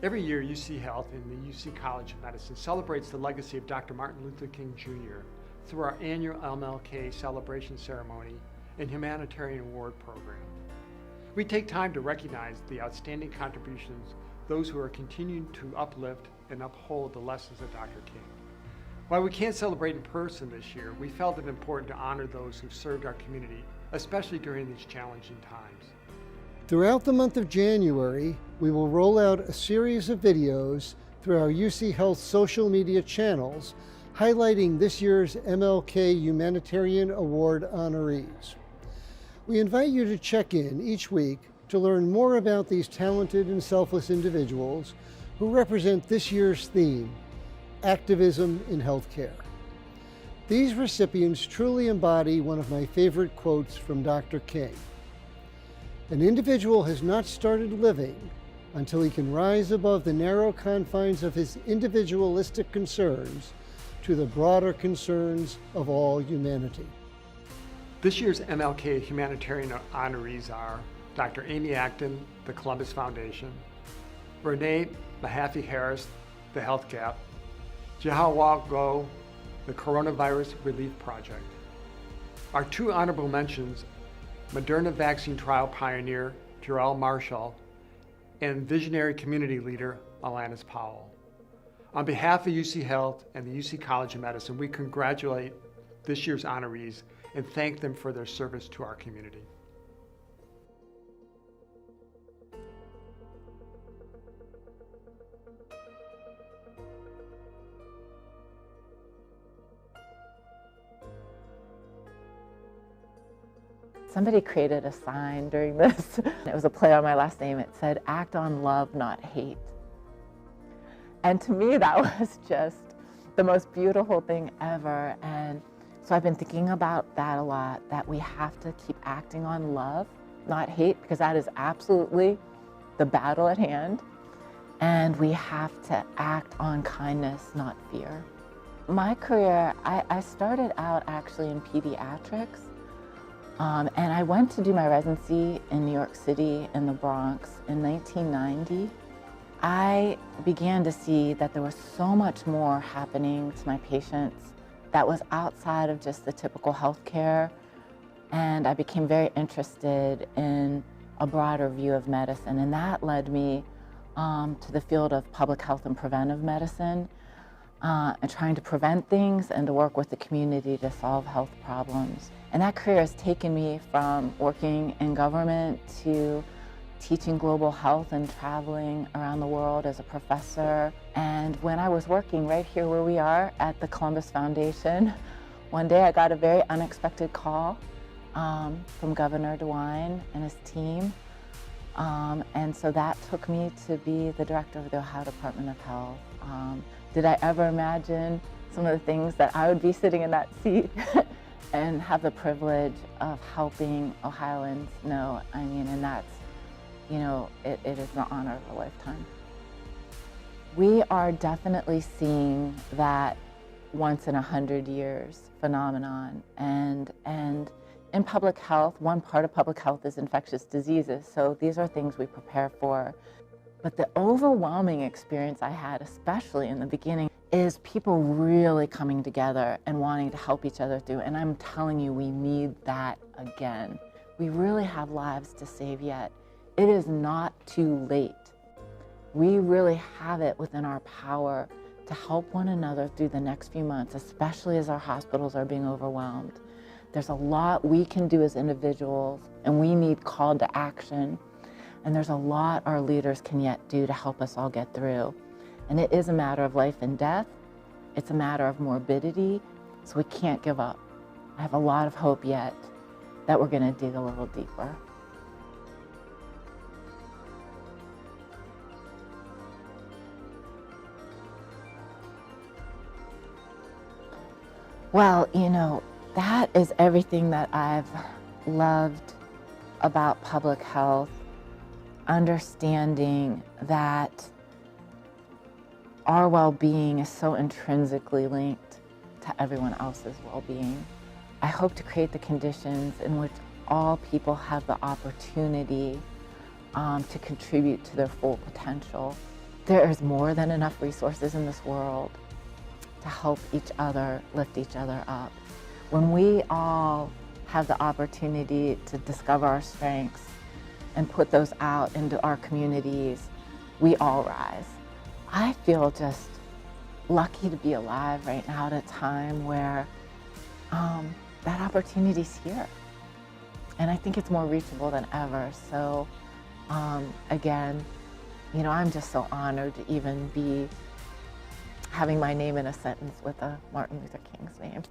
Every year, UC Health and the UC College of Medicine celebrates the legacy of Dr. Martin Luther King Jr. through our annual MLK celebration ceremony and Humanitarian Award program. We take time to recognize the outstanding contributions those who are continuing to uplift and uphold the lessons of Dr. King. While we can't celebrate in person this year, we felt it important to honor those who've served our community, especially during these challenging times. Throughout the month of January, we will roll out a series of videos through our UC Health social media channels highlighting this year's MLK Humanitarian Award honorees. We invite you to check in each week to learn more about these talented and selfless individuals who represent this year's theme, activism in healthcare. These recipients truly embody one of my favorite quotes from Dr. King. An individual has not started living until he can rise above the narrow confines of his individualistic concerns to the broader concerns of all humanity. This year's MLK Humanitarian honorees are Dr. Amy Acton, the Columbus Foundation, Renee Mahaffey-Harris, the Health Gap, Jihawa Go, the Coronavirus Relief Project. Our two honorable mentions, Moderna vaccine trial pioneer Jarrell Marshall and visionary community leader Alanis Powell. On behalf of UC Health and the UC College of Medicine, we congratulate this year's honorees and thank them for their service to our community. Somebody created a sign during this. It was a play on my last name. It said, "Act on love, not hate." And to me, that was just the most beautiful thing ever. And so I've been thinking about that a lot, that we have to keep acting on love, not hate, because that is absolutely the battle at hand. And we have to act on kindness, not fear. My career, I started out actually in pediatrics. And I went to do my residency in New York City in the Bronx in 1990. I began to see that there was so much more happening to my patients that was outside of just the typical healthcare. And I became very interested in a broader view of medicine. And that led me to the field of public health and preventive medicine, and trying to prevent things and to work with the community to solve health problems. And that career has taken me from working in government to teaching global health and traveling around the world as a professor. And when I was working right here where we are at the Columbus Foundation, one day I got a very unexpected call from Governor DeWine and his team. And so that took me to be the director of the Ohio Department of Health. Did I ever imagine some of the things that I would be sitting in that seat and have the privilege of helping Ohioans? No, I mean, and that's, you know, it is an honor of a lifetime. We are definitely seeing that once in 100 years phenomenon, and in public health, one part of public health is infectious diseases, so these are things we prepare for. But the overwhelming experience I had, especially in the beginning, is people really coming together and wanting to help each other through. And I'm telling you, we need that again. We really have lives to save yet. It is not too late. We really have it within our power to help one another through the next few months, especially as our hospitals are being overwhelmed. There's a lot we can do as individuals, and we need called to action. And there's a lot our leaders can yet do to help us all get through. And it is a matter of life and death. It's a matter of morbidity, so we can't give up. I have a lot of hope yet that we're gonna dig a little deeper. Well, you know, that is everything that I've loved about public health. Understanding that our well-being is so intrinsically linked to everyone else's well-being. I hope to create the conditions in which all people have the opportunity to contribute to their full potential. there is more than enough resources in this world to help each other, lift each other up. When we all have the opportunity to discover our strengths and put those out into our communities, we all rise. I feel just lucky to be alive right now at a time where that opportunity's here. And I think it's more reachable than ever. So again, you know, I'm just so honored to even be having my name in a sentence with a Martin Luther King's name.